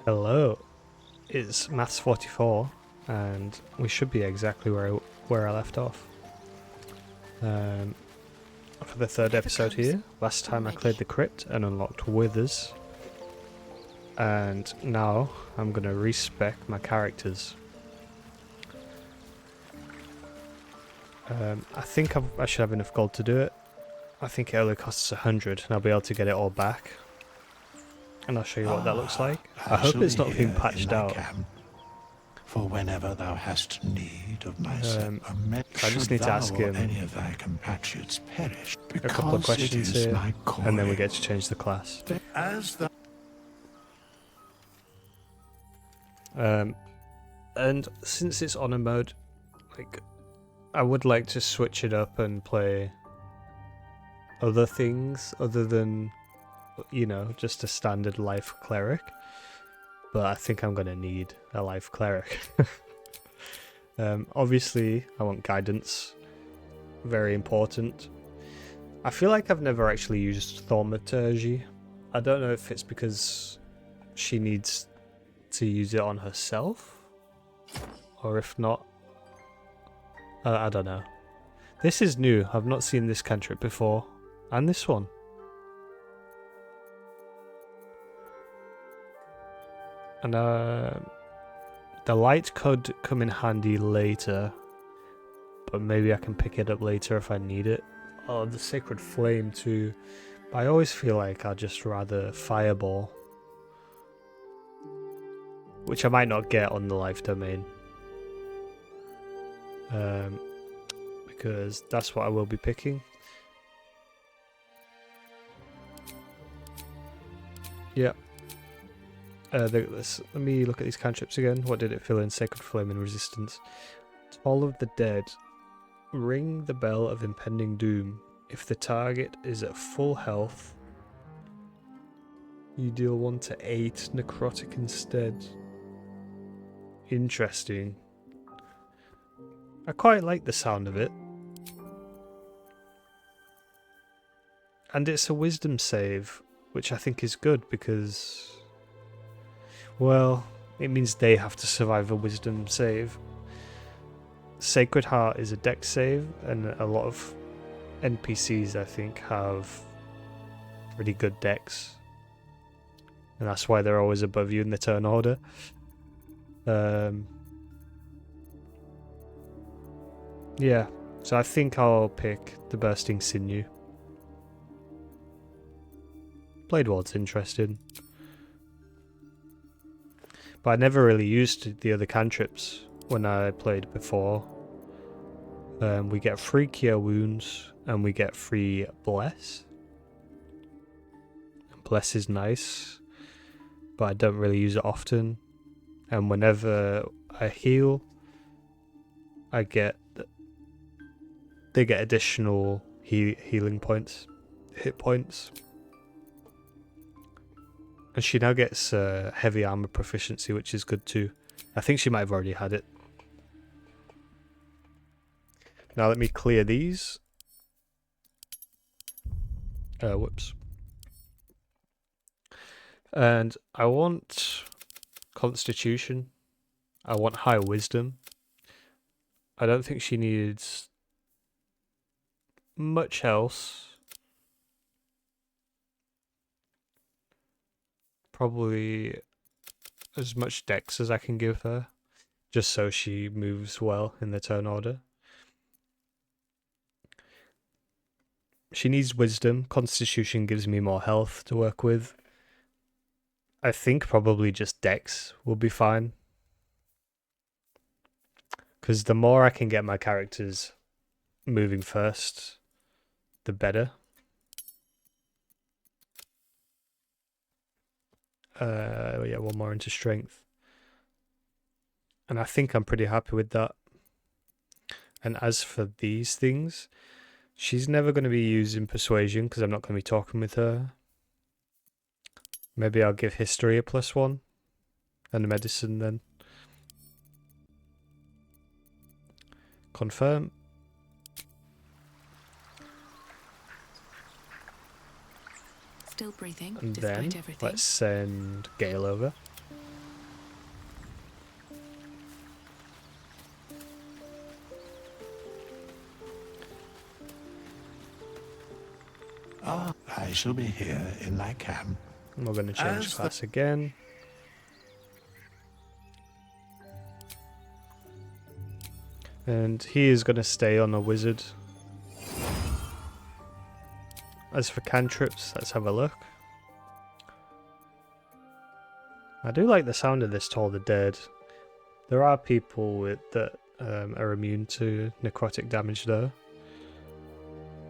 Hello, it's Maths 44, and we should be exactly where I left off. For the third episode here, last time I cleared the crypt and unlocked withers, and now I'm going to respec my characters. I think I should have enough gold to do it. I think it only costs 100 and I'll be able to get it all back. And I'll show you what that looks like. I hope it's not being patched out. For whenever thou hast need of my I just need to ask him any of thy compatriots perish, a couple of questions here, and then we get to change the class. And since it's honor mode, I would like to switch it up and play other things other than, just a standard life cleric. But I think I'm going to need a life cleric. Obviously, I want guidance. Very important. I feel like I've never actually used thaumaturgy. I don't know if it's because she needs to use it on herself, or if not, I don't know. This is new. I've not seen this cantrip before, and this one. And the light could come in handy later, but maybe I can pick it up later if I need it. Oh, the sacred flame too. But I always feel like I'd just rather fireball, which I might not get on the life domain, because that's what I will be picking. Yeah. Let me look at these cantrips again. What did it fill in? Sacred Flame and Resistance. Toll of the Dead. Ring the bell of impending doom. If the target is at full health, you deal 1 to 8 necrotic instead. Interesting. I quite like the sound of it. And it's a wisdom save, which I think is good because, well, it means they have to survive a wisdom save. Sacred Heart is a dex save, and a lot of NPCs, I think, have pretty good dex. And that's why they're always above you in the turn order. Yeah, so I think I'll pick the Bursting Sinew. Blade Ward's interesting. But I never really used the other cantrips when I played before. We get 3 Cure Wounds and we get 3 Bless. Bless is nice, but I don't really use it often. And whenever I heal, they get additional healing points, hit points. And she now gets heavy armor proficiency, which is good too. I think she might have already had it. Now let me clear these. Whoops. And I want Constitution. I want High Wisdom. I don't think she needs much else. Probably as much dex as I can give her, just so she moves well in the turn order. She needs wisdom. Constitution gives me more health to work with. I think probably just dex will be fine, because the more I can get my characters moving first, the better. Yeah, 1 more into strength. And I think I'm pretty happy with that. And as for these things, she's never going to be using persuasion because I'm not going to be talking with her. Maybe I'll give history a +1 and medicine then. Confirm. Still breathing, And despite then everything. let's send Gale over. I shall be here in thy camp. We're going to change As the- class again. And he is going to stay on a wizard. As for cantrips, let's have a look. I do like the sound of this Toll the Dead. There are people that are immune to necrotic damage though.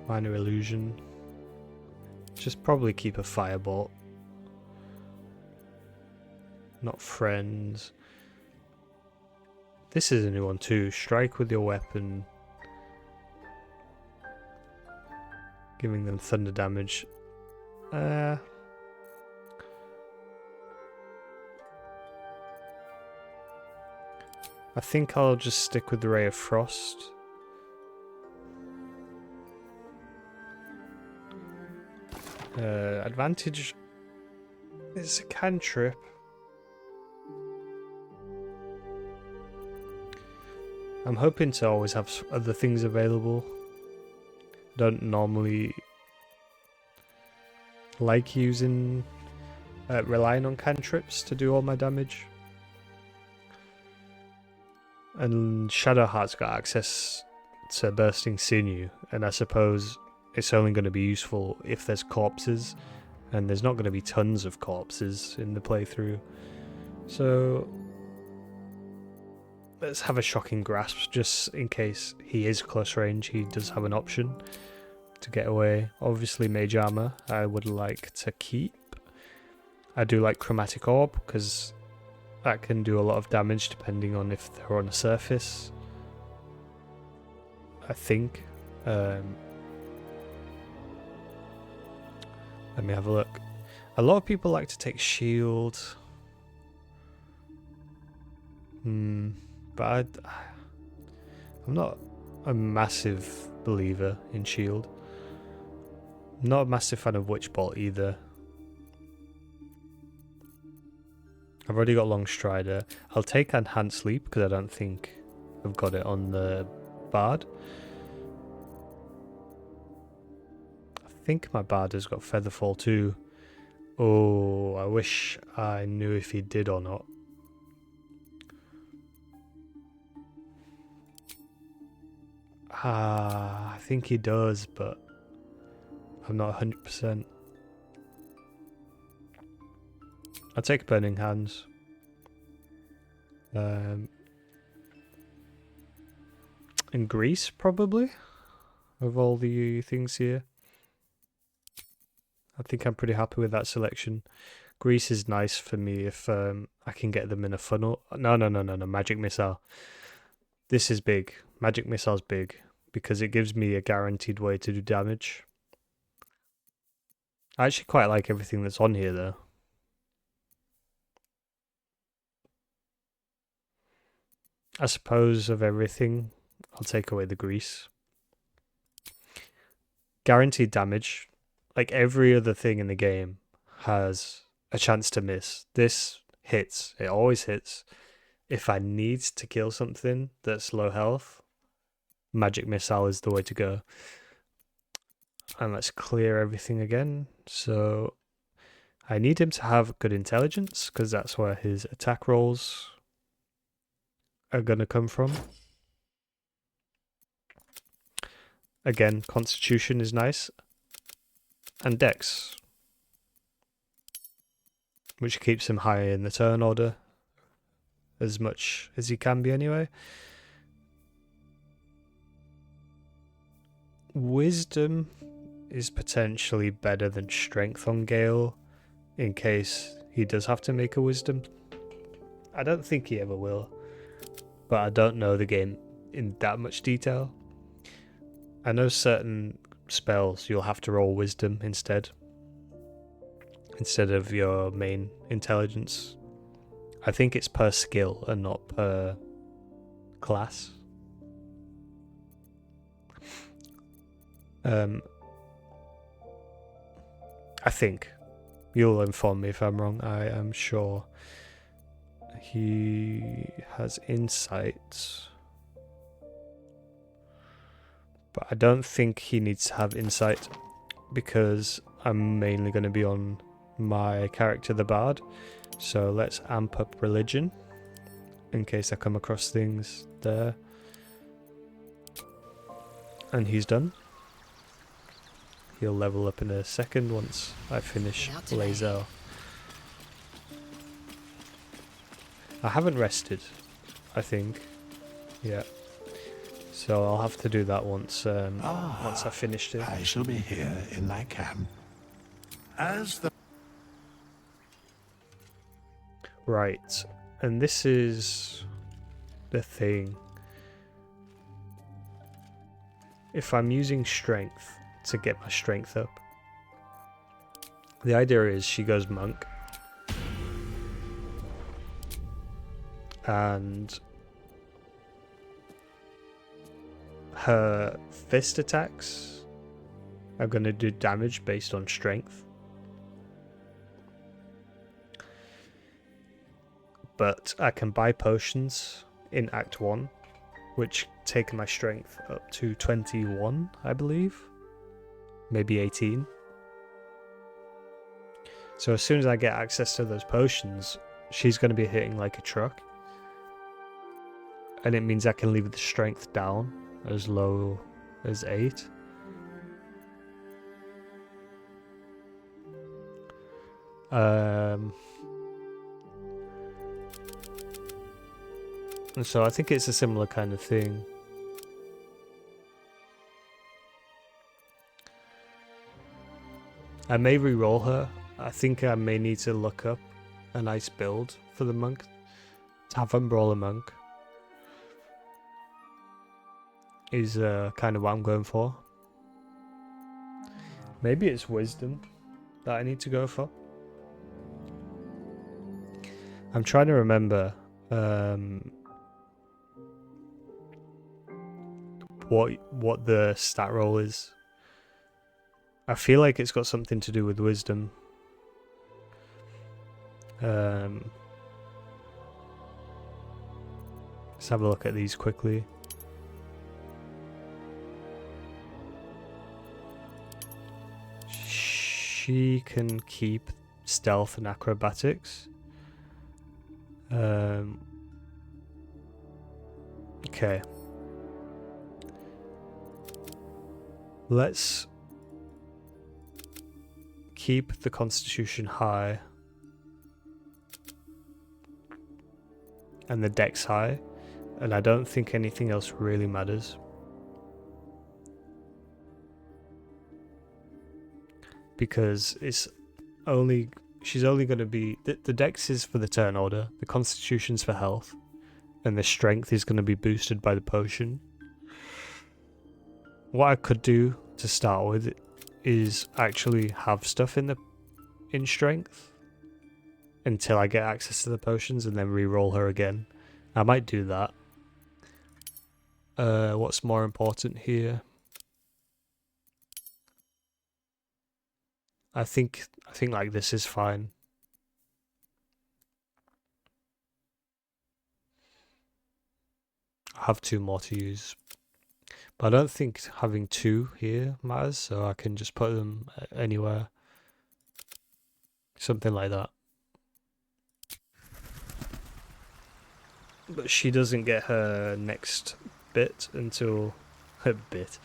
Minor illusion. Just probably keep a firebolt. Not friends. This is a new one too. Strike with your weapon. Giving them thunder damage. I think I'll just stick with the Ray of Frost. Advantage is a cantrip. I'm hoping to always have other things available. Don't normally like using relying on cantrips to do all my damage. And Shadowheart's got access to Bursting Sinew, and I suppose it's only going to be useful if there's corpses, and there's not going to be tons of corpses in the playthrough. So let's have a Shocking Grasp just in case he is close range. He does have an option to get away. Obviously Mage Armor I would like to keep. I do like Chromatic Orb because that can do a lot of damage depending on if they're on a surface. I think. Let me have a look. A lot of people like to take Shield. But I'm not a massive believer in Shield. I'm not a massive fan of Witch Bolt either. I've already got Long Strider. I'll take Enhanced Leap because I don't think I've got it on the Bard. I think my Bard has got Featherfall too. Oh, I wish I knew if he did or not. I think he does, but I'm not 100%. I'll take Burning Hands. And Grease, probably, of all the things here. I think I'm pretty happy with that selection. Grease is nice for me if I can get them in a funnel. No, Magic Missile. This is big. Magic Missile's big because it gives me a guaranteed way to do damage. I actually quite like everything that's on here though. I suppose of everything, I'll take away the Grease. Guaranteed damage. Like every other thing in the game has a chance to miss. This hits. It always hits. If I need to kill something that's low health, Magic Missile is the way to go. And let's clear everything again. So I need him to have good intelligence because that's where his attack rolls are going to come from. Again, Constitution is nice. And Dex, which keeps him high in the turn order as much as he can be anyway. Wisdom is potentially better than Strength on Gale in case he does have to make a Wisdom. I don't think he ever will, but I don't know the game in that much detail. I know certain spells you'll have to roll Wisdom instead of your main intelligence. I think it's per skill and not per class. I think. You'll inform me if I'm wrong. I am sure he has insight. But I don't think he needs to have insight because I'm mainly going to be on my character, the Bard. So let's amp up religion in case I come across things there. And he's done. He'll level up in a second once I finish laser. I haven't rested, I think. Yeah. So I'll have to do that once once I've finished it. I shall be here in thy camp. As the Right. And this is the thing. If I'm using strength to get my strength up, the idea is she goes monk. And her fist attacks are going to do damage based on strength. But I can buy potions in Act 1, which take my strength up to 21, I believe. Maybe 18. So as soon as I get access to those potions, she's going to be hitting like a truck. And it means I can leave the strength down as low as 8. And so I think it's a similar kind of thing. I may re-roll her. I think I may need to look up a nice build for the monk. Tavern Brawler Monk is kind of what I'm going for. Maybe it's Wisdom that I need to go for. I'm trying to remember what the stat roll is. I feel like it's got something to do with Wisdom. Let's have a look at these quickly. She can keep stealth and acrobatics. Okay. Let's keep the constitution high and the dex high, and I don't think anything else really matters. Because she's only going to be... The dex is for the turn order, the constitution's for health, and the strength is going to be boosted by the potion. What I could do to start with is actually have stuff in strength until I get access to the potions and then re-roll her again. I might do that. What's more important here? I think like this is fine. I have 2 more to use. But I don't think having 2 here matters, so I can just put them anywhere. Something like that. But she doesn't get her next bit until... her bit.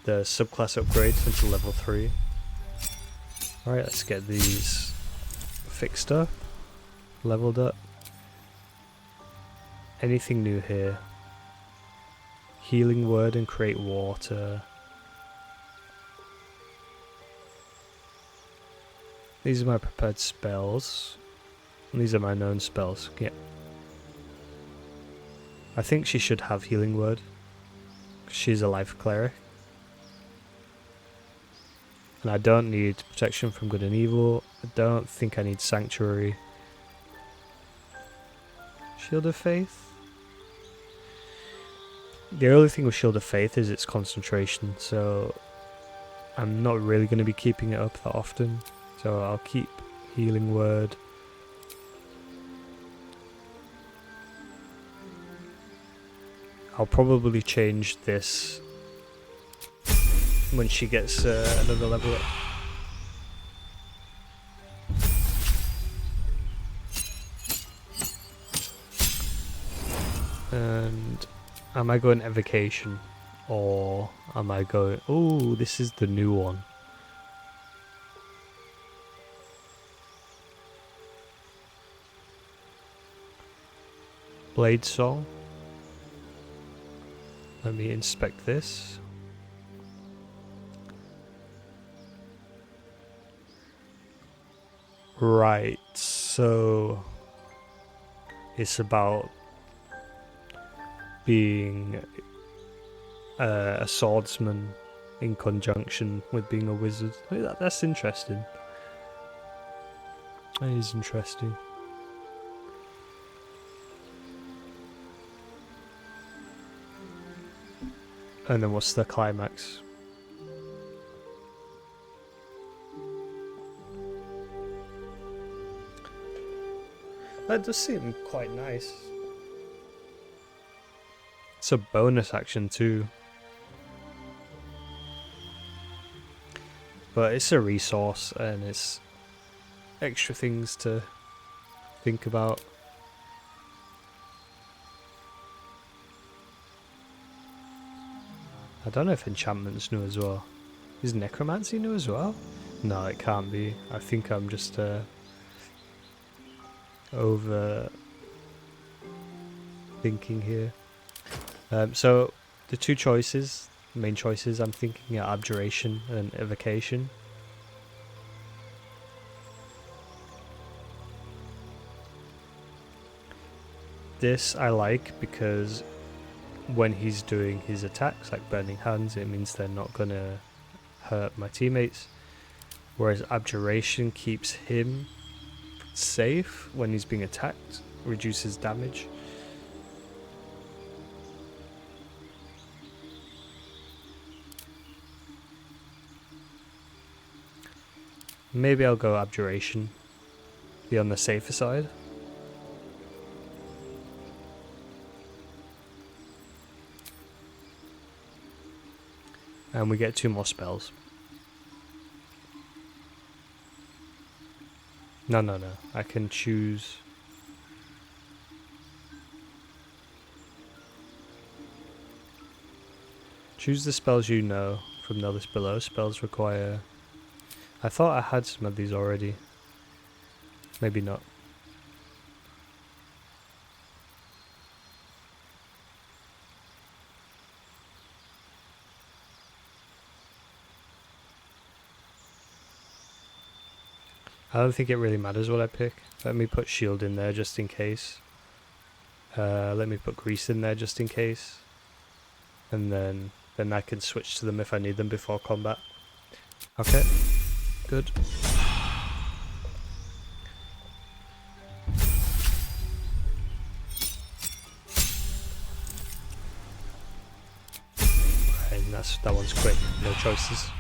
The subclass upgrade until level 3. Alright, let's get these fixed up. Leveled up. Anything new here? Healing word and create water. These are my prepared spells. And these are my known spells. Yeah. I think she should have healing word. She's a life cleric. And I don't need protection from good and evil. I don't think I need sanctuary. Shield of Faith? The only thing with Shield of Faith is its concentration, so I'm not really going to be keeping it up that often. So I'll keep Healing Word. I'll probably change this when she gets another level up. And am I going evocation or am I going... Oh, this is the new one. Blade Song. Let me inspect this. Right, so it's about being a swordsman in conjunction with being a wizard. That's interesting. That is interesting. And then what's the climax? That does seem quite nice. It's a bonus action too. But it's a resource and it's extra things to think about. I don't know if enchantment's new as well. Is necromancy new as well? No, it can't be. I think I'm just over thinking here. So the two choices, main choices, I'm thinking are abjuration and evocation. This I like because when he's doing his attacks, like burning hands, it means they're not gonna hurt my teammates. Whereas abjuration keeps him safe when he's being attacked, reduces damage. Maybe I'll go abjuration, be on the safer side. And we get 2 more spells. No. I can choose. Choose the spells you know from the list below. Spells require... I thought I had some of these already. Maybe not. I don't think it really matters what I pick. Let me put shield in there just in case. Let me put grease in there just in case. And then I can switch to them if I need them before combat. Okay, good. Right, and that one's quick, no choices.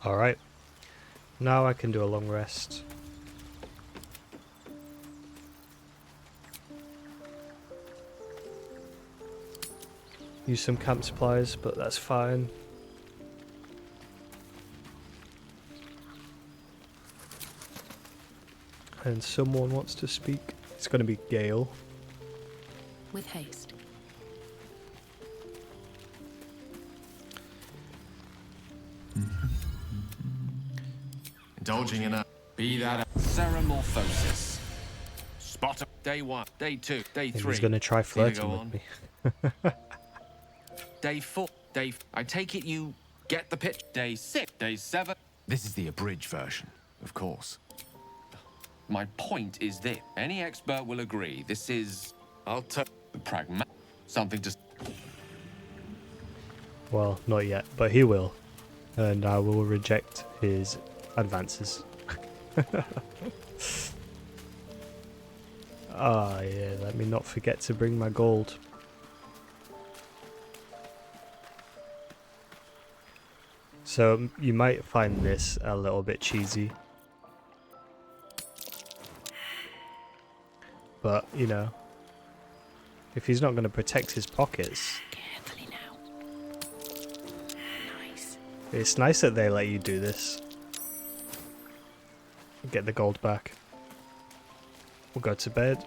Alright, now I can do a long rest. Use some camp supplies, but that's fine. And someone wants to speak. It's going to be Gale. With haste. Indulging in a be that a ceramorphosis. Spot of day 1, day 2, day 3. He's going to try flirting with me. Day 4, I take it you get the pitch. Day 6, day 7. This is the abridged version, of course. My point is this. Any expert will agree. This is pragmatic. Something to... Well, not yet, but he will. And I will reject his advances. Ah, yeah, let me not forget to bring my gold. So you might find this a little bit cheesy. But, you know, if he's not going to protect his pockets, Carefully It's nice that they let you do this. Get the gold back. We'll go to bed.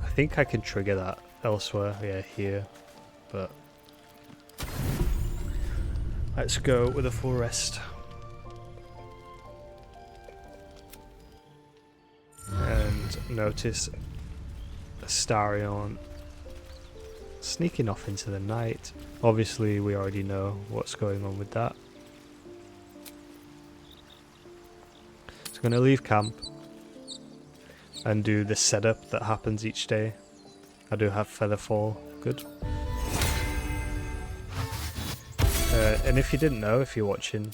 I think I can trigger that elsewhere. Yeah, here. But let's go with a full rest. And notice Astarion sneaking off into the night. Obviously, we already know what's going on with that. So I'm going to leave camp and do the setup that happens each day. I do have Featherfall. Good. And if you didn't know, if you're watching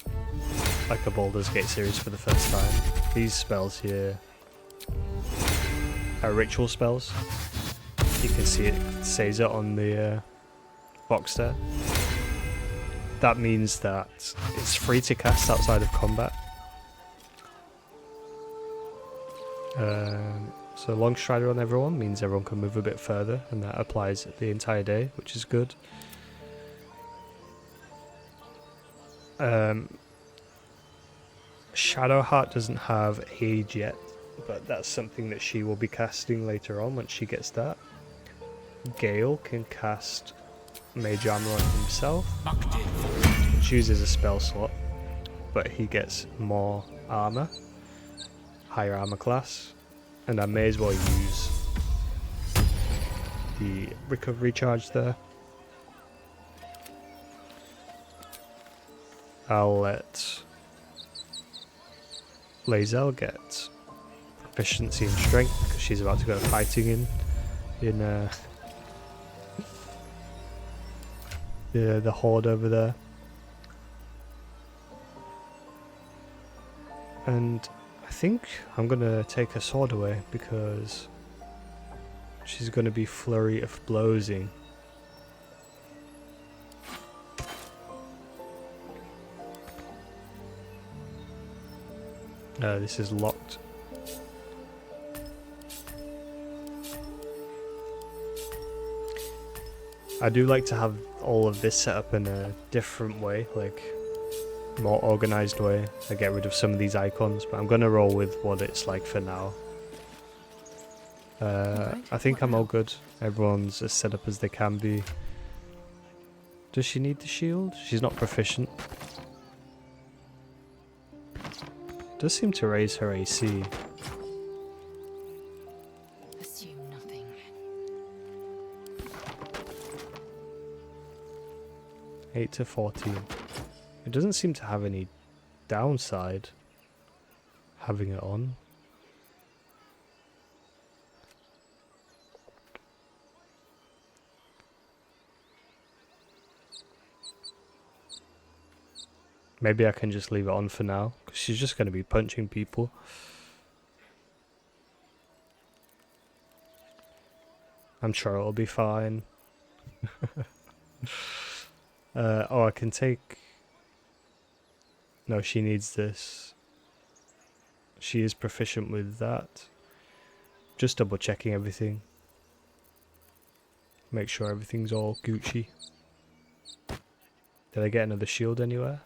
like a Baldur's Gate series for the first time, these spells here are ritual spells. You can see it says it on the box there. That means that it's free to cast outside of combat. So long strider on everyone means everyone can move a bit further, and that applies the entire day, which is good. Shadowheart doesn't have Age yet, but that's something that she will be casting later on once she gets that. Gale can cast Mage Armor on himself, which uses a spell slot, but he gets more armor, higher armor class, and I may as well use the recovery charge there. I'll let Lae'zel get proficiency in strength because she's about to go fighting in the horde over there. And I think I'm gonna take her sword away because she's gonna be flurry of blowsing. This is locked. I do like to have all of this set up in a different way, like more organized way. I get rid of some of these icons, but I'm gonna roll with what it's like for now. I think I'm all good. Everyone's as set up as they can be. Does she need the shield? She's not proficient. Does seem to raise her AC. Assume nothing. 8 to 14. It doesn't seem to have any downside having it on. Maybe I can just leave it on for now, because she's just going to be punching people. I'm sure it'll be fine. Oh, I can take... No, she needs this. She is proficient with that. Just double checking everything. Make sure everything's all Gucci. Did I get another shield anywhere?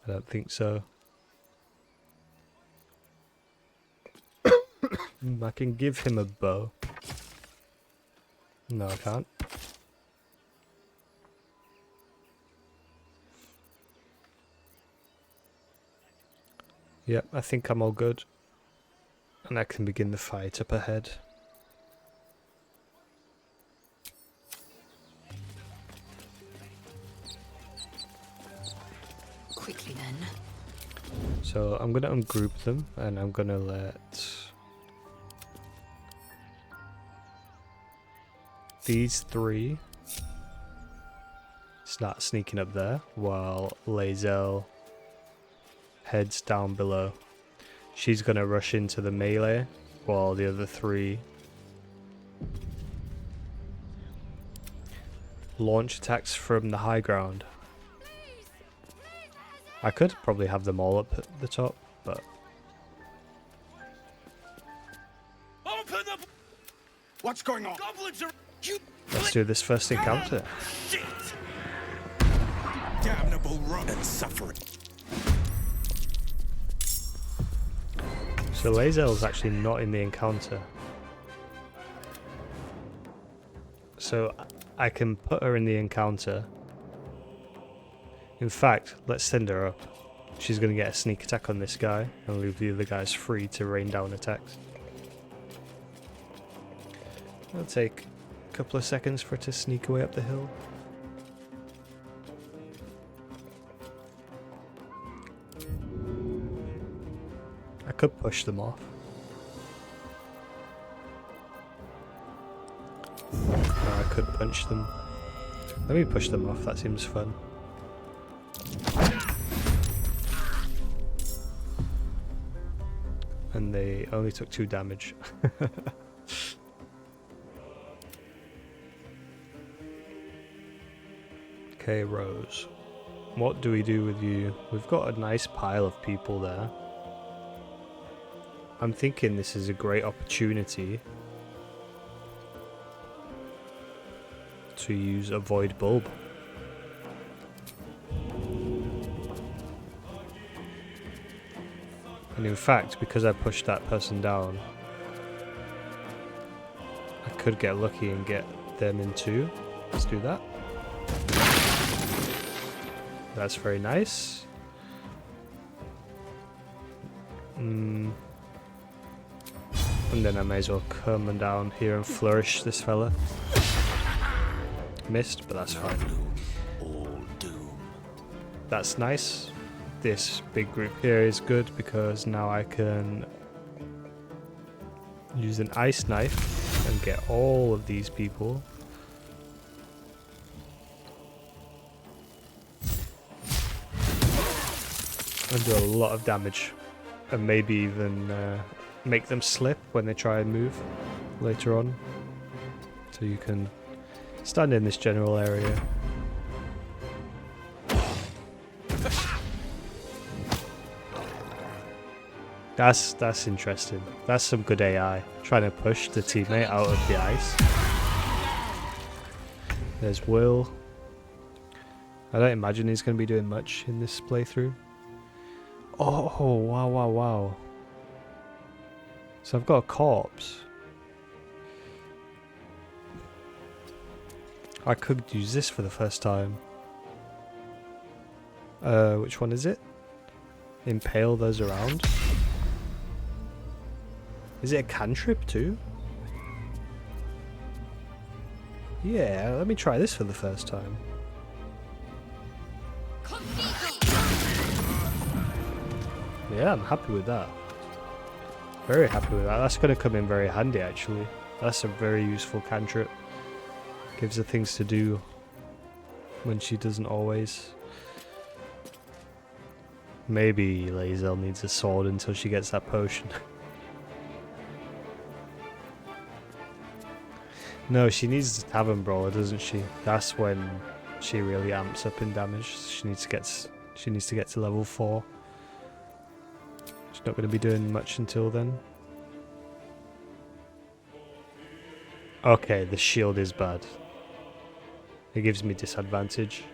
I don't think so. I can give him a bow. No, I can't. Yep, I think I'm all good. And I can begin the fight up ahead. Quickly then. So I'm going to ungroup them and I'm going to let these three start sneaking up there while Lae'zel heads down below. She's going to rush into the melee while the other three launch attacks from the high ground. I could probably have them all up at the top, but... Open the... What's going on? Goblins are... You... Let's do this first encounter. Damnable run and suffering. So Lae'zel's actually not in the encounter. So I can put her in the encounter. In fact, let's send her up. She's going to get a sneak attack on this guy and leave the other guys free to rain down attacks. It'll take a couple of seconds for it to sneak away up the hill. I could push them off. Or I could punch them. Let me push them off, that seems fun. And they only took 2 damage. Okay, Rose. What do we do with you? We've got a nice pile of people there. I'm thinking this is a great opportunity to use Avoid Bulb. And in fact, because I pushed that person down, I could get lucky and get them in too. Let's do that. That's very nice. And then I may as well come down here and flourish this fella. Missed, but that's fine. All doom. That's nice. This big group here is good because now I can use an ice knife and get all of these people. And do a lot of damage. And maybe even make them slip when they try and move later on. So you can stand in this general area. That's interesting. That's some good AI. Trying to push the teammate out of the ice. There's Will. I don't imagine he's going to be doing much in this playthrough. Oh, wow. So I've got a corpse. I could use this for the first time. Which one is it? Impale those around. Is it a cantrip too? Yeah, let me try this for the first time. Yeah, I'm happy with that. Very happy with that. That's going to come in very handy actually. That's a very useful cantrip. Gives her things to do when she doesn't always. Maybe Lae'zel needs a sword until she gets that potion. No, she needs a Tavern Brawler, doesn't she? That's when she really amps up in damage. She needs to get to level 4. She's not going to be doing much until then. Okay, the shield is bad. It gives me disadvantage.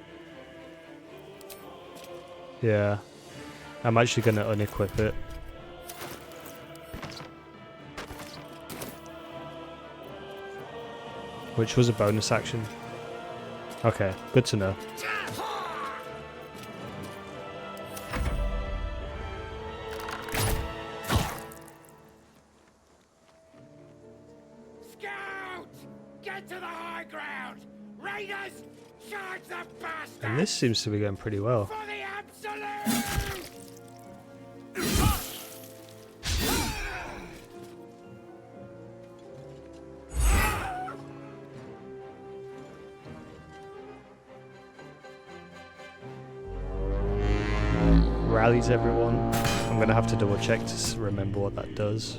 Yeah. I'm actually going to unequip it. Which was a bonus action. Okay, good to know. Scout! Get to the high ground! Raiders! Charge the bastards! And this seems to be going pretty well. For the absolute! Rallies everyone. I'm gonna have to double check to remember what that does.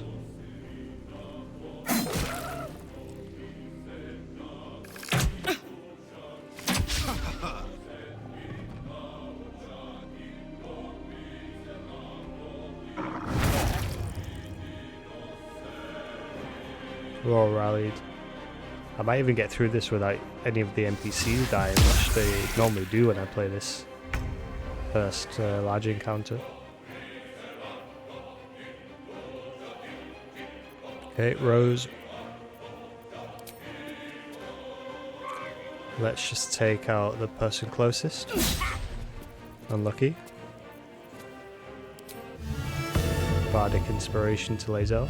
We're all rallied. I might even get through this without any of the NPCs dying, which they normally do when I play this first large encounter. Okay, Rose. Let's just take out the person closest. Unlucky. Bardic inspiration to Lae'zel.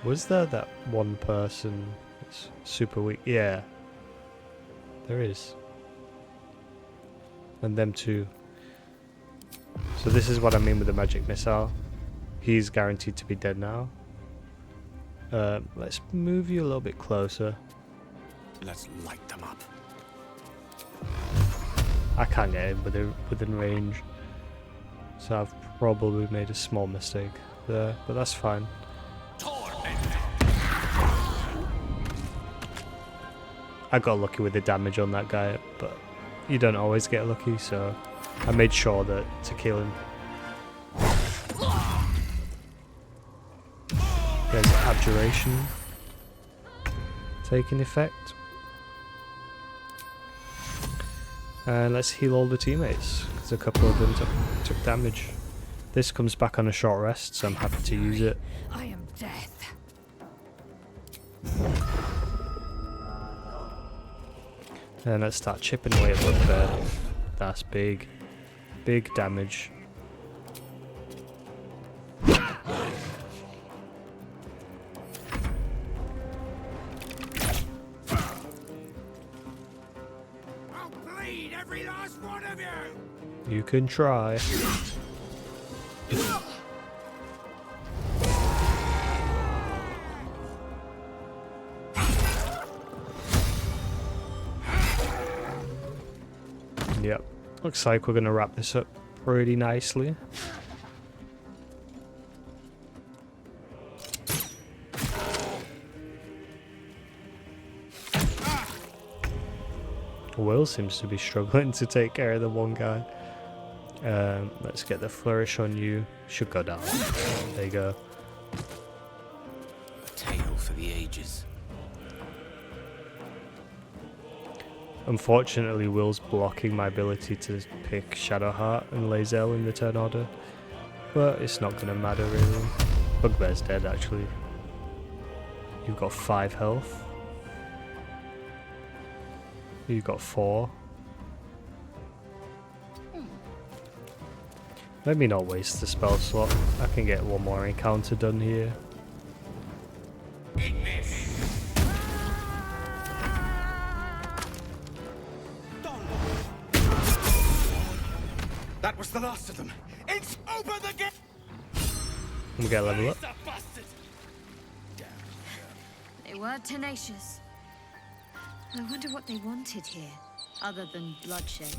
Was there that one person that's super weak? Yeah. There is. And them too. So this is what I mean with the magic missile. He's guaranteed to be dead now. Let's move you a little bit closer. Let's light them up. I can't get him within range. So I've probably made a small mistake there, but that's fine. I got lucky with the damage on that guy, but you don't always get lucky, so I made sure that to kill him. There's abjuration taking effect. And let's heal all the teammates, because a couple of them took damage. This comes back on a short rest, so I'm happy to use it. I am death. And let's start chipping away at Bugbear. That's big. Big damage. I'll bleed every last one of you! You can try. Yep. Looks like we're going to wrap this up pretty nicely. Will seems to be struggling to take care of the one guy. Let's get the flourish on you. Should go down. There you go. A tale for the ages. Unfortunately, Will's blocking my ability to pick Shadowheart and Lae'zel in the turn order. But it's not going to matter really. Bugbear's dead actually. You've got 5 health. You've got 4. Let me not waste the spell slot. I can get one more encounter done here. That was the last of them. It's over the gate! We'll get a level up. They were tenacious. I wonder what they wanted here, other than bloodshed.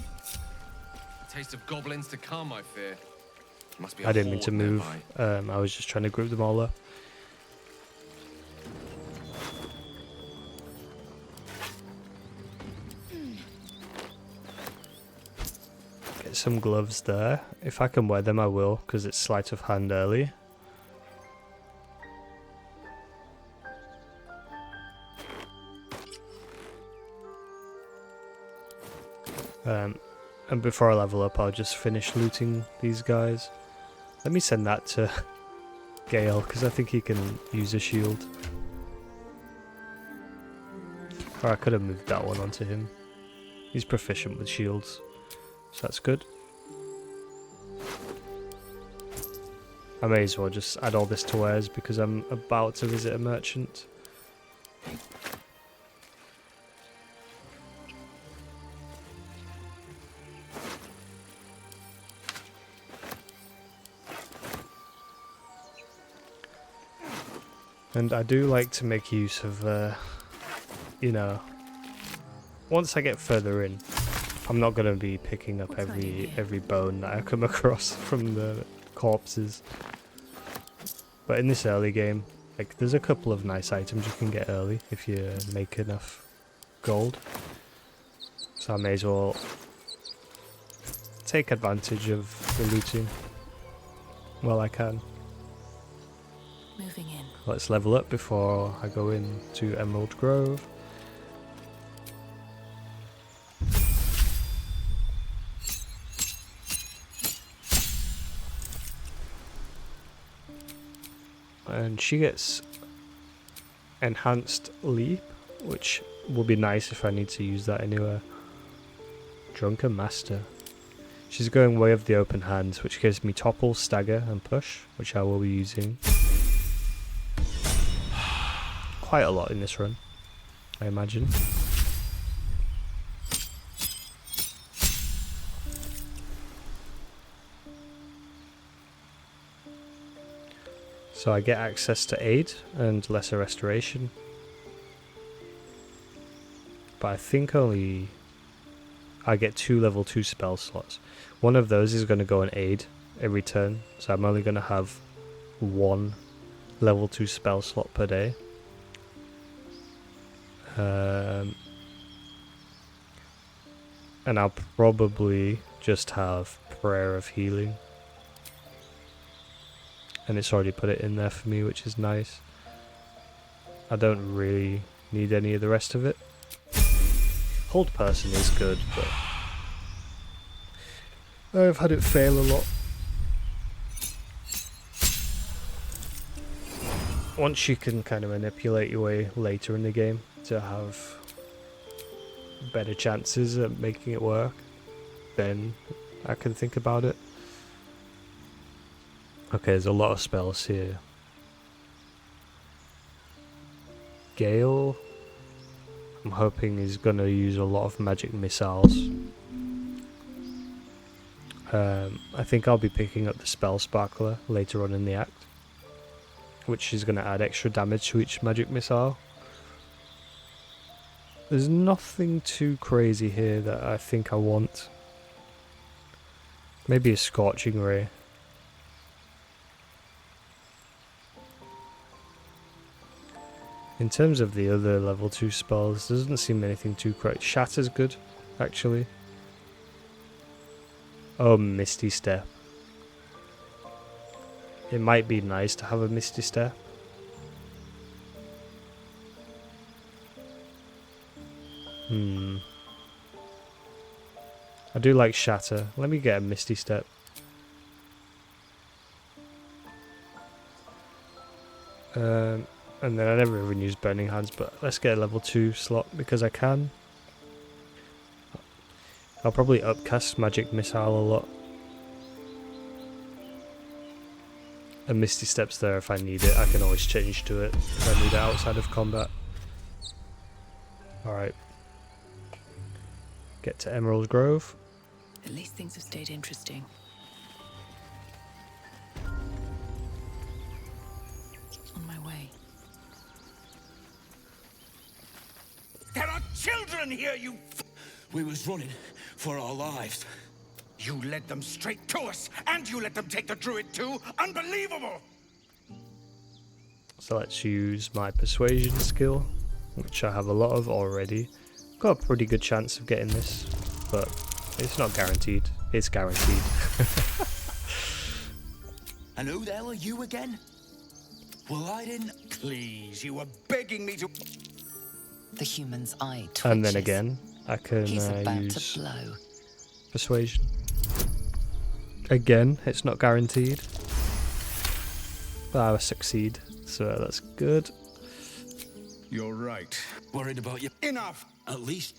A taste of goblins to come, I fear. Must be a I didn't mean to horde move. nearby. I was just trying to group them all up. Get some gloves there. If I can wear them, I will, because it's sleight of hand early. And before I level up, I'll just finish looting these guys. Let me send that to Gale, because I think he can use a shield. Or I could have moved that one onto him. He's proficient with shields, so that's good. I may as well just add all this to wares, because I'm about to visit a merchant. And I do like to make use of, you know, once I get further in, I'm not going to be picking up every bone that I come across from the corpses. But in this early game, like, there's a couple of nice items you can get early if you make enough gold. So I may as well take advantage of the looting. while I can. Moving in. Let's level up before I go into Emerald Grove. And she gets enhanced leap, which will be nice if I need to use that anywhere. Drunken Master. She's going way of the open hands, which gives me topple, stagger, and push, which I will be using quite a lot in this run, I imagine. So I get access to aid and lesser restoration, but I think only I get 2 level 2 spell slots. One of those is going to go on aid every turn, so I'm only going to have 1 level 2 spell slot per day. And I'll probably just have Prayer of Healing. And it's already put it in there for me, which is nice. I don't really need any of the rest of it. Hold Person is good, but I've had it fail a lot. Once you can kind of manipulate your way later in the game to have better chances at making it work, then I can think about it. Okay, there's a lot of spells here. Gale, I'm hoping is going to use a lot of magic missiles. I think I'll be picking up the Spell Sparkler later on in the act, which is going to add extra damage to each magic missile. There's nothing too crazy here that I think I want. Maybe a Scorching Ray. In terms of the other level 2 spells, there doesn't seem anything too crazy. Shatter's good, actually. Oh, Misty Step. It might be nice to have a Misty Step. I do like Shatter. Let me get a Misty Step. And then I never even use Burning Hands, but let's get a level 2 slot because I can. I'll probably upcast Magic Missile a lot. And Misty Step's there if I need it. I can always change to it if I need it outside of combat. Alright. Get to Emerald Grove. At least things have stayed interesting. On my way. There are children here, you We was running for our lives. You led them straight to us, and you let them take the druid too? Unbelievable! So let's use my persuasion skill, which I have a lot of already. Got a pretty good chance of getting this, but it's not guaranteed. It's guaranteed. And who the hell are you again? Well, I didn't. Please, you were begging me to... The human's eye twitches. And then again, I can He's about use to blow. persuasion. Again, it's not guaranteed. But I will succeed, so that's good. You're right. Worried about you. Enough! At least.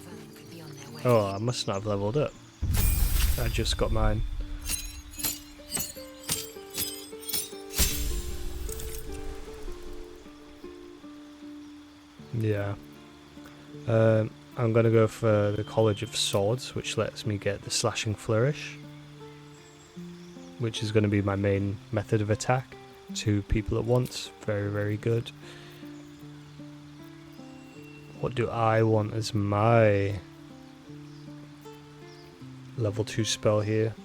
Vern could be on their way. Oh, I must not have leveled up. I just got mine. Yeah. I'm going to go for the College of Swords, which lets me get the Slashing Flourish, which is going to be my main method of attack. 2 people at once. Very, very good. What do I want as my level 2 spell here?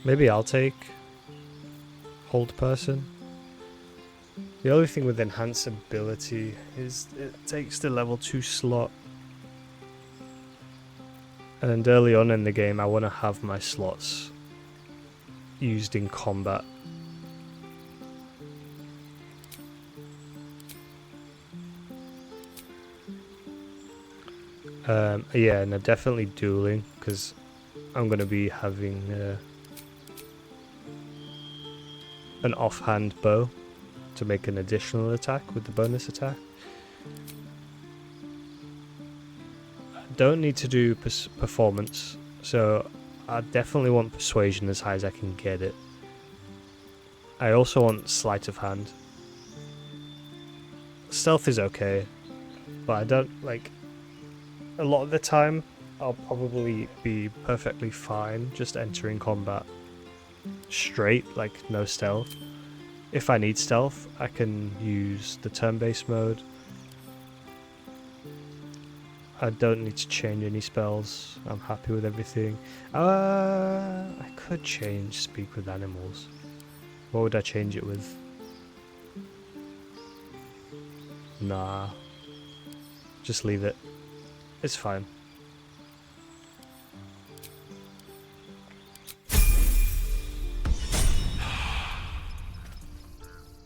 Maybe I'll take Hold Person. The only thing with enhanced ability is it takes the level 2 slot. And early on in the game I want to have my slots used in combat. Yeah, no, definitely dueling, because I'm going to be having an offhand bow to make an additional attack with the bonus attack. I don't need to do performance, so I definitely want persuasion as high as I can get it. I also want sleight of hand. Stealth is okay, but I don't like... A lot of the time, I'll probably be perfectly fine just entering combat straight, like no stealth. If I need stealth, I can use the turn-based mode. I don't need to change any spells. I'm happy with everything. I could change speak with animals. What would I change it with? Nah. Just leave it. It's fine.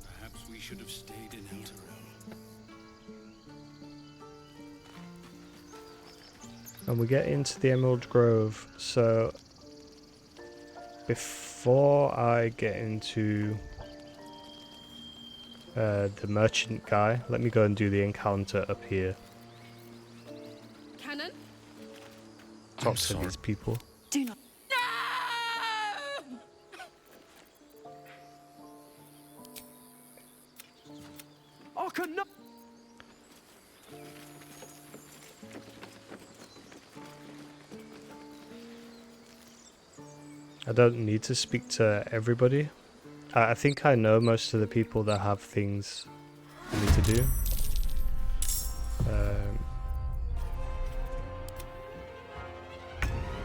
Perhaps we should have stayed in Elturel. And we get into the Emerald Grove, so before I get into the merchant guy, let me go and do the encounter up here. Cannon? Talk to these people. Do not. I cannot. I don't need to speak to everybody. I think I know most of the people that have things I need to do.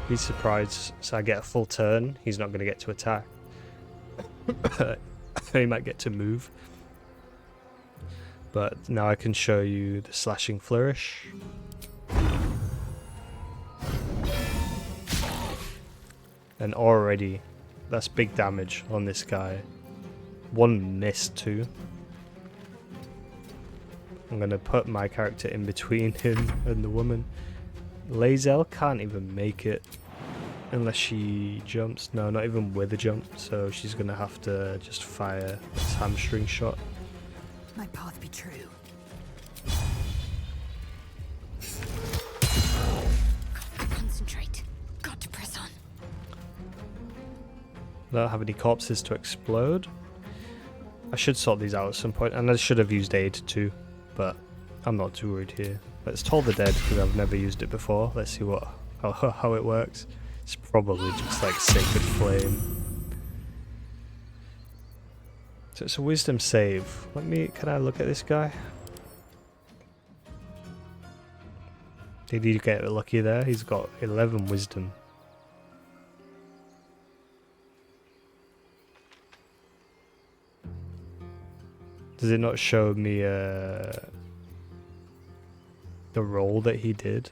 He's surprised, so I get a full turn. He's not going to get to attack. He might get to move. But now I can show you the slashing flourish. And already, that's big damage on this guy. One miss too. I'm going to put my character in between him and the woman. Lae'zel can't even make it unless she jumps. No, not even with a jump, so she's gonna have to just fire this hamstring shot. My path be true. Got to concentrate. Got to press on. I don't have any corpses to explode. I should sort these out at some point, and I should have used aid too, but I'm not too worried here. Let's Toll the Dead, because I've never used it before. Let's see how it works. It's probably just like Sacred Flame. So it's a wisdom save. Can I look at this guy? Did he get lucky there? He's got 11 wisdom. Does it not show me the roll that he did?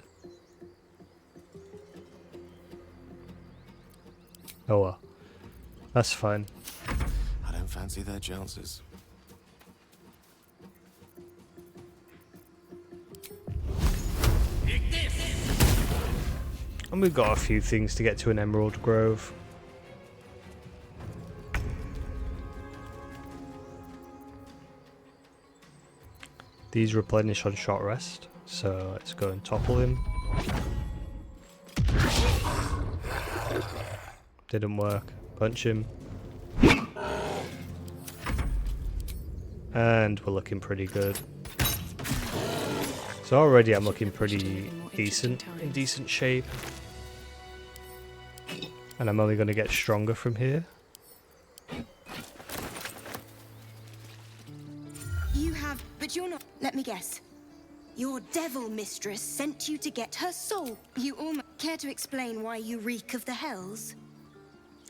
Oh well. That's fine. I don't fancy their chances. And we've got a few things to get to in Emerald Grove. These replenish on short rest, so let's go and topple him. Didn't work. Punch him. And we're looking pretty good. So already I'm looking pretty decent, in decent shape. And I'm only going to get stronger from here. You have, but you're not. Let me guess. Your devil mistress sent you to get her soul. You almost care to explain why you reek of the hells?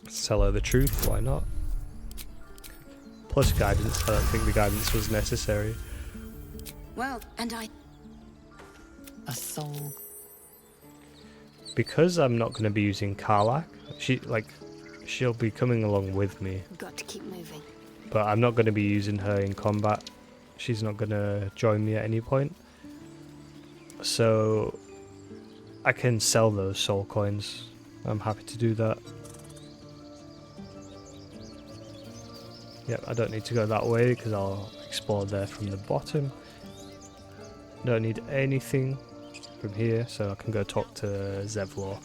Let's tell her the truth, why not? Plus guidance. I don't think the guidance was necessary. Well, and I... A soul. Because I'm not going to be using Karlach, she'll be coming along with me. Got to keep moving. But I'm not going to be using her in combat. She's not going to join me at any point. So I can sell those soul coins. I'm happy to do that. Yep, I don't need to go that way because I'll explore there from the bottom. Don't need anything from here, so I can go talk to Zevlor.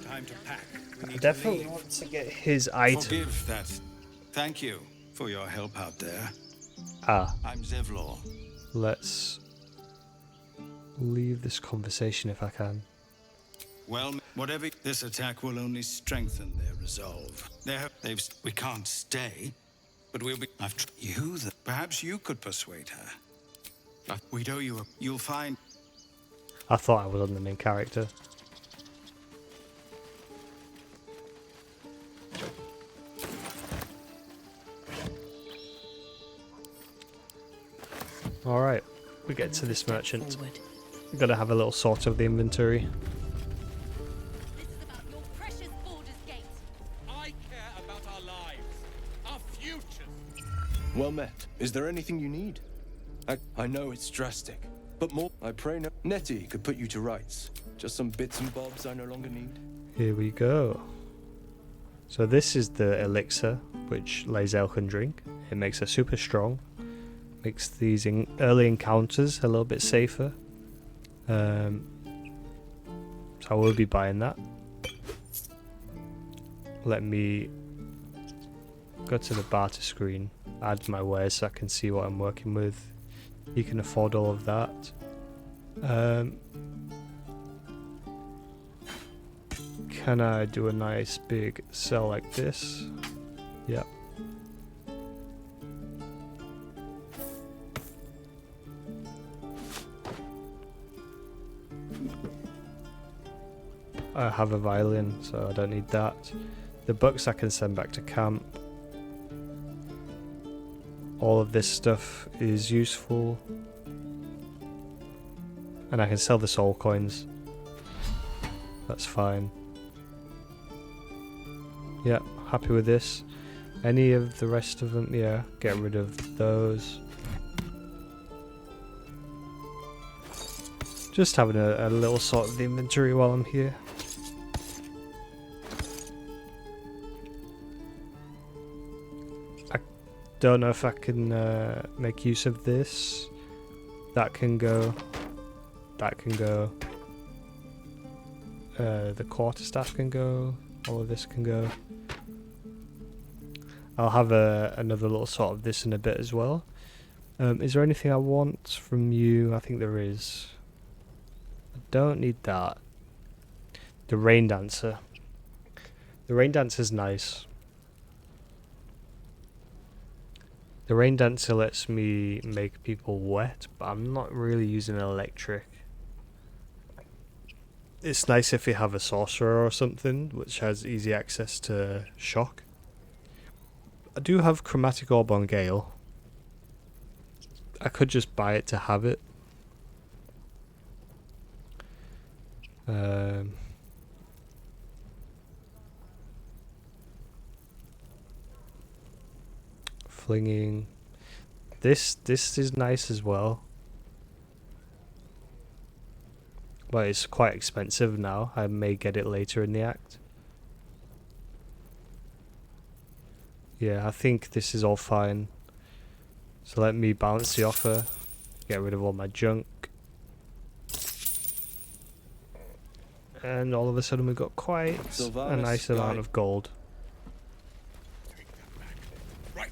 Time to pack. I definitely want to get his item. Forgive that. Thank you for your help out there. Ah, I'm Zevlor. let's leave this conversation if I can. Well, whatever, this attack will only strengthen their resolve. We can't stay, but we'll be. Perhaps you could persuade her. We'd owe you. You'll find. I thought I was on the main character. Alright, we get to this merchant. Forward. We've got to have a little sort of the inventory. This is about your precious Baldur's Gate. I care about our lives, our futures. Well met. Is there anything you need? I know it's drastic, but more. I pray no. Nettie could put you to rights. Just some bits and bobs I no longer need. Here we go. So this is the elixir, which Lae'zel can drink. It makes her super strong. Makes these early encounters a little bit safer. So I will be buying that. Let me go to the barter screen, add my wares so I can see what I'm working with. You can afford all of that. Can I do a nice big sell like this? Yep. I have a violin, so I don't need that. The books I can send back to camp. All of this stuff is useful. And I can sell the soul coins. That's fine. Yeah, happy with this. Any of the rest of them, yeah, get rid of those. Just having a little sort of the inventory while I'm here. I don't know if I can make use of this. That can go. That can go. The quarterstaff can go. All of this can go. I'll have another little sort of this in a bit as well. Is there anything I want from you? I think there is. I don't need that. The rain dancer. The rain dancer's nice. The rain dancer lets me make people wet, but I'm not really using electric. It's nice if you have a sorcerer or something which has easy access to shock. I do have chromatic orb on Gale. I could just buy it to have it. Flinging. This is nice as well. But it's quite expensive now. I may get it later in the act. Yeah, I think this is all fine. So let me balance the offer. Get rid of all my junk. And all of a sudden we've got quite a nice amount of gold. Right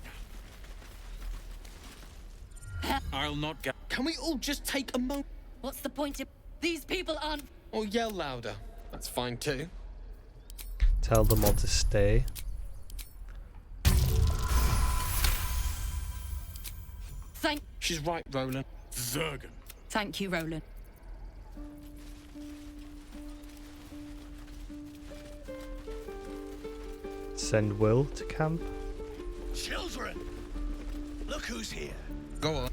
now. I'll not go. Can we all just take a moment? What's the point of... These people aren't... Or yell louder. That's fine too. Tell them all to stay. She's right, Roland. Zergan. Thank you, Roland. Send Will to camp. Children! Look who's here. Go on.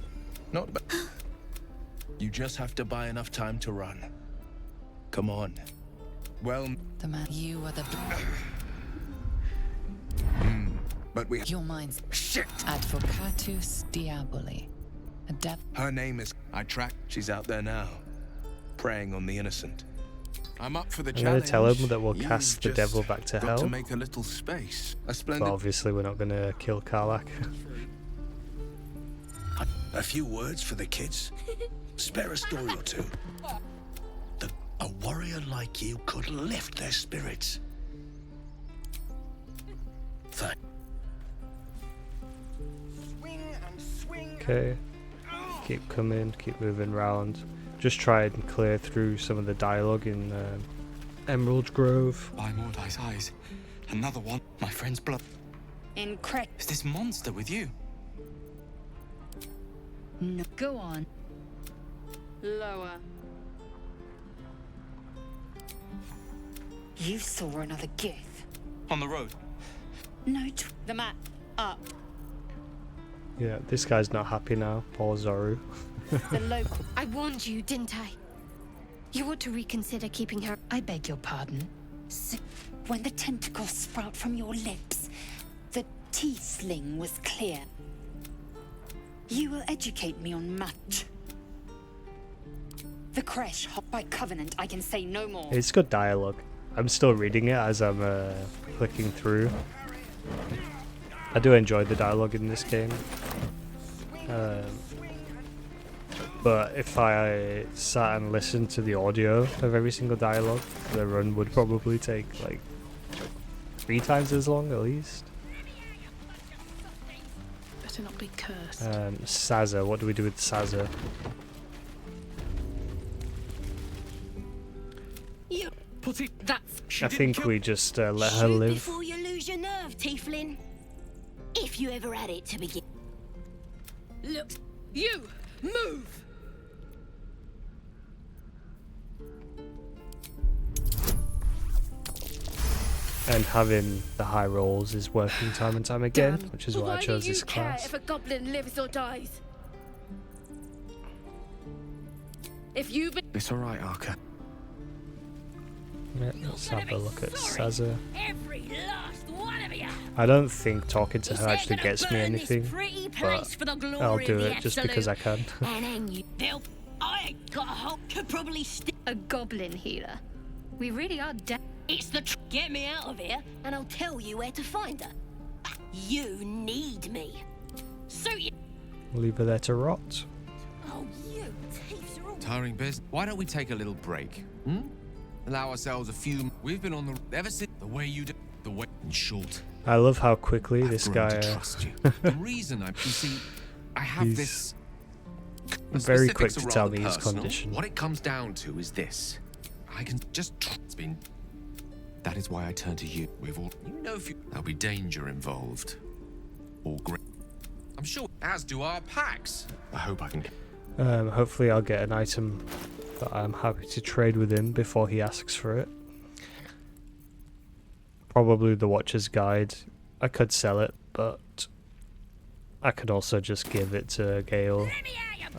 Not bad. You just have to buy enough time to run. Come on. Well, The man. You are the. but we. Your mind's Shit! advocatus diaboli. A dev. Her name is. I track. She's out there now, preying on the innocent. I'm up for the I'm challenge. going to tell him that we'll You've cast the just devil back to got hell. to make a little space. A But splendid. obviously we're not going to kill Karlach. A few words for the kids? Spare a story or two. A warrior like you could lift their spirits. Okay. Keep coming, keep moving round. Just try and clear through some of the dialogue in Emerald Grove. By Mordai's eyes. Another one. My friend's blood. Incredible. Is this monster with you? No. Go on. Lower. You saw another gift. On the road. No, the map. Up. Yeah, this guy's not happy now. Poor Zoru. The local. I warned you, didn't I? You ought to reconsider keeping her. I beg your pardon. So, when the tentacles sprout from your lips, the tiefling was clear. You will educate me on match. The Kresh, by covenant, I can say no more. It's good dialogue. I'm still reading it as I'm clicking through. I do enjoy the dialogue in this game. But if I sat and listened to the audio of every single dialogue, the run would probably take like 3 times as long at least. Better not be cursed. Saza, what do we do with Saza? You Put it. that's I think we just let her Shoot live. before you lose your nerve, tiefling. If you ever had it to begin. look. You move. And having the high rolls is working time and time again, Damn. which is why I chose this class. If a goblin lives or dies? If you've been It's all right, Arca. Yeah, let's have a look at Saza. every last one of you. I don't think talking to her actually gets me anything, but I'll do it just because I can. And then you. I ain't got a whole. Could probably stick. A goblin healer. We really are dead. It's the. Get me out of here, and I'll tell you where to find her. You need me. So you. Leave her there to rot. Oh, you thieves are all. Tiring business. Why don't we take a little break? Allow ourselves a few. We've been on the ever since the way you do. The way. In short. I love how quickly I've this grown guy to trust you. The reason you see, I have He's this. very Specifics quick to are tell rather me his personal. condition. What it comes down to is this: I can just. It's been. That is why I turn to you. We've all. You know, if you. There'll be danger involved. Or great. I'm sure. As do our packs. I hope I can. Hopefully I'll get an item that I'm happy to trade with him before he asks for it. Probably the Watcher's Guide. I could sell it, but I could also just give it to Gale.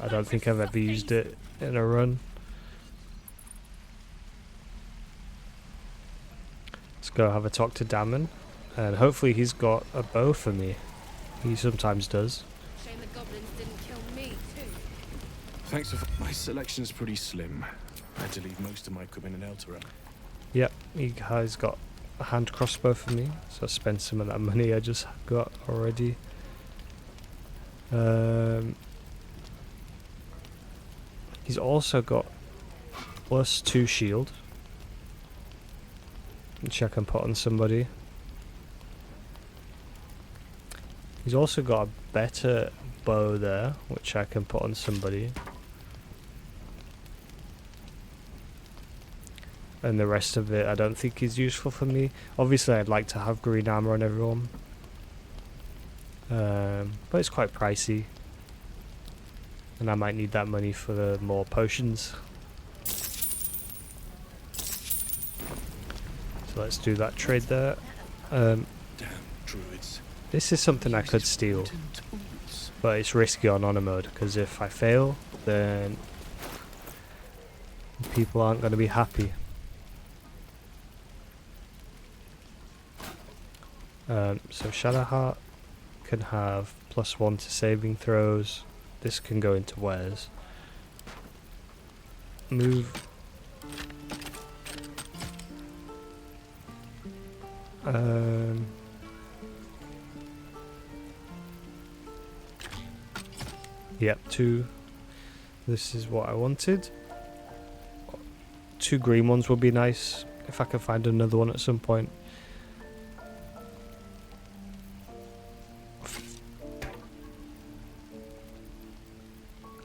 I don't think I've ever used it in a run. Let's go have a talk to Damon, and hopefully he's got a bow for me. He sometimes does. Shame the goblins didn't kill me too. Thanks for. My selection's pretty slim. I had to leave most of my equipment in Elturel. Yep, he has got a hand crossbow for me, so I spent some of that money I just got already. He's also got +2 shield, which I can put on somebody. He's also got a better bow there, which I can put on somebody. And the rest of it I don't think is useful for me. Obviously I'd like to have green armor on everyone. But it's quite pricey. And I might need that money for the more potions. So let's do that trade there. Damn druids. This is something I could steal. But it's risky on honor mode, because if I fail, then people aren't going to be happy. So Shadowheart can have +1 to saving throws. This can go into wares. Move. Yep, 2. This is what I wanted. 2 green ones would be nice if I can find another one at some point.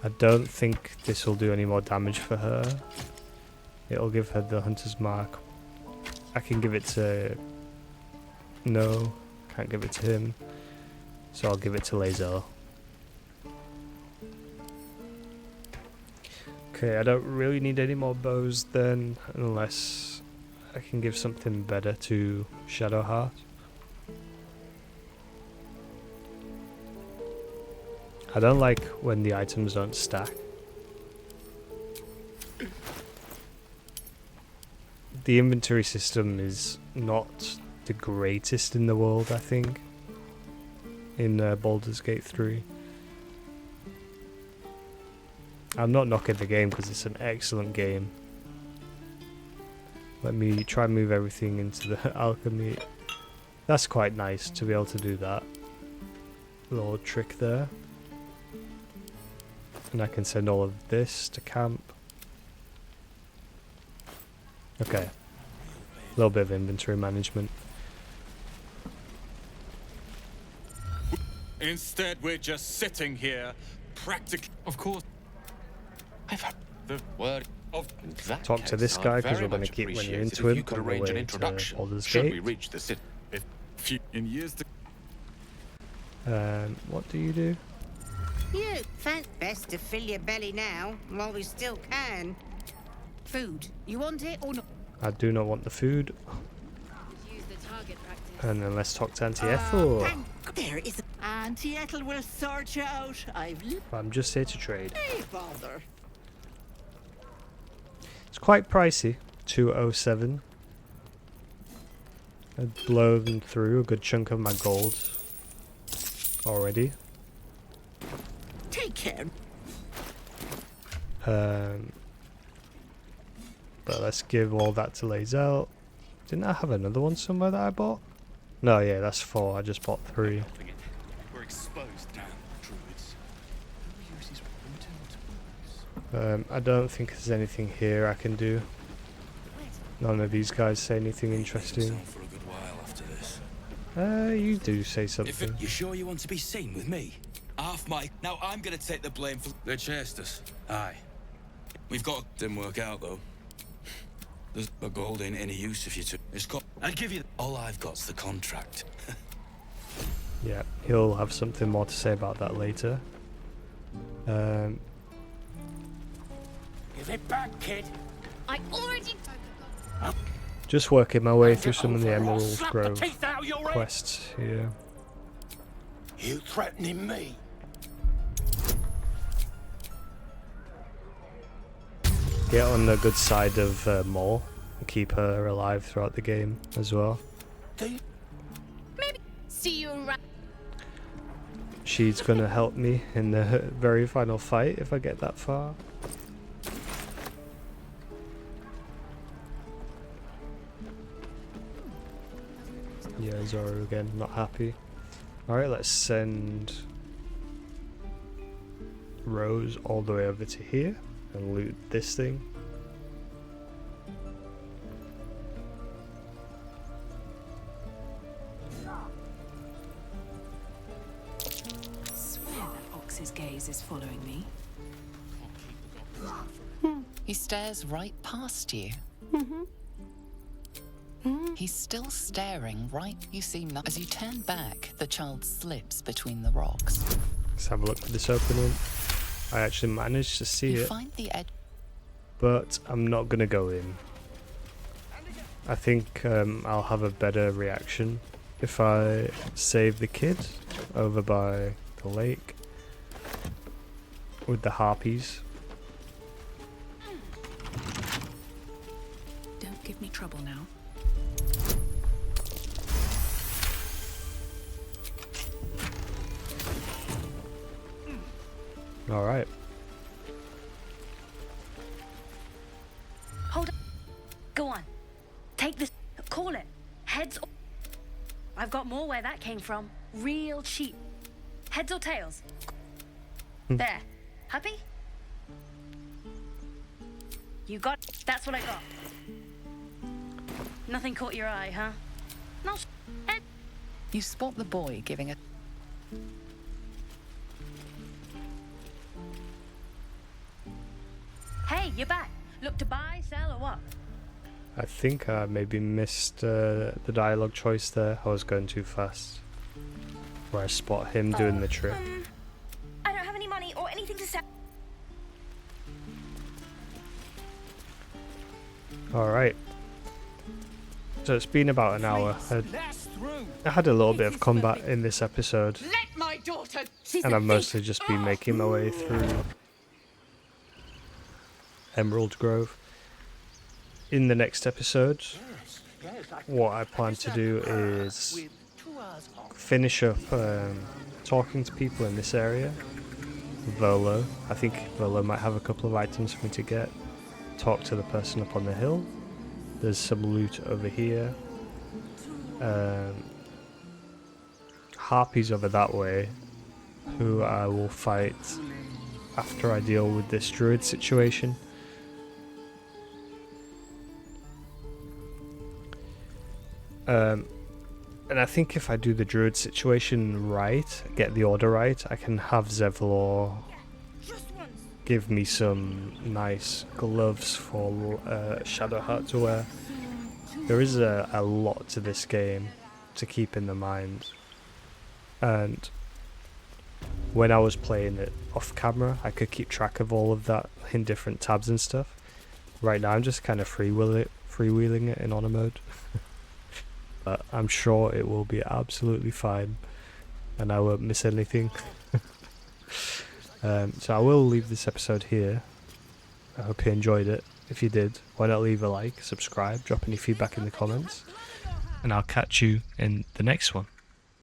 I don't think this will do any more damage for her. It'll give her the Hunter's Mark. I can give it to... No, can't give it to him. So I'll give it to Lae'zel. Okay, I don't really need any more bows then, unless I can give something better to Shadowheart. I don't like when the items don't stack. The inventory system is not the greatest in the world, I think, in Baldur's Gate 3. I'm not knocking the game because it's an excellent game. Let me try and move everything into the alchemy. That's quite nice to be able to do that little trick there. And I can send all of this to camp. Okay. A little bit of inventory management. Instead, we're just sitting here, practically. Of course. I've had the word of that. Talk to this guy because we're going to keep running into him on the way to Baldur's Should Gate. we reach the city? If in years to... What do you do? You best to fill your belly now, while we still can. Food. You want it or not? I do not want the food. Use the target practice. And then let's talk to Auntie Ethel. There is. Auntie Ethel will sort you out. I'm just here to trade. Hey, Baldur. It's quite pricey. 207. I've blown through a good chunk of my gold already. Take care. But let's give all that to Lae'zel. Didn't I have another one somewhere that I bought? No, yeah, that's 4. I just bought 3. We're exposed now, druids. I don't think there's anything here I can do. None of these guys say anything interesting. For a good while after this. You do say something. You sure you want to be seen with me? Half my... Now I'm gonna take the blame for... They chased us. Aye. We've got... Didn't work out, though. The gold ain't any use if you took... It's got... I'll give you... All I've got's the contract. Yeah, he'll have something more to say about that later. Give it back, kid. I already... Just working my way through some of the Emerald Grove teeth out of your head. quests here. You threatening me? Get on the good side of Maul and keep her alive throughout the game as well. Maybe see you around. She's gonna help me in the very final fight if I get that far. Yeah, Zoro again, not happy. Alright, let's send Rose all the way over to here and loot this thing. Swear that ox's gaze is following me. He stares right past you. He's still staring right. You see, as you turn back, the child slips between the rocks. Let's have a look for this opening. I actually managed to see You it, find the edge. but I'm not gonna go in. I think I'll have a better reaction if I save the kid over by the lake. with the harpies. Don't give me trouble now. All right. Hold on. Go on. Take this. Call it. Heads or... I've got more where that came from. Real cheap. Heads or tails? There. Happy? You got... That's what I got. Nothing caught your eye, huh? No. Head. You spot the boy giving a... Hey, you're back. Look to buy, sell, or what? I think I maybe missed the dialogue choice there. I was going too fast. Where I spot him doing the trip. I don't have any money or anything to sell. Alright. So it's been about an hour. I had a little bit of combat in this episode. Let my daughter. And I've mostly just been making my way through Emerald Grove. In the next episode, what I plan to do is finish up talking to people in this area. Volo. I think Volo might have a couple of items for me to get. Talk to the person up on the hill. There's some loot over here. Harpies over that way, who I will fight after I deal with this druid situation. And I think if I do the druid situation right, get the order right, I can have Zevlor give me some nice gloves for Shadowheart to wear. There is a lot to this game to keep in the mind, and when I was playing it off camera I could keep track of all of that in different tabs and stuff. Right now I'm just kind of freewheeling it in honor mode. But I'm sure it will be absolutely fine and I won't miss anything. So I will leave this episode here. I hope you enjoyed it. If you did, why not leave a like, subscribe, drop any feedback in the comments, and I'll catch you in the next one.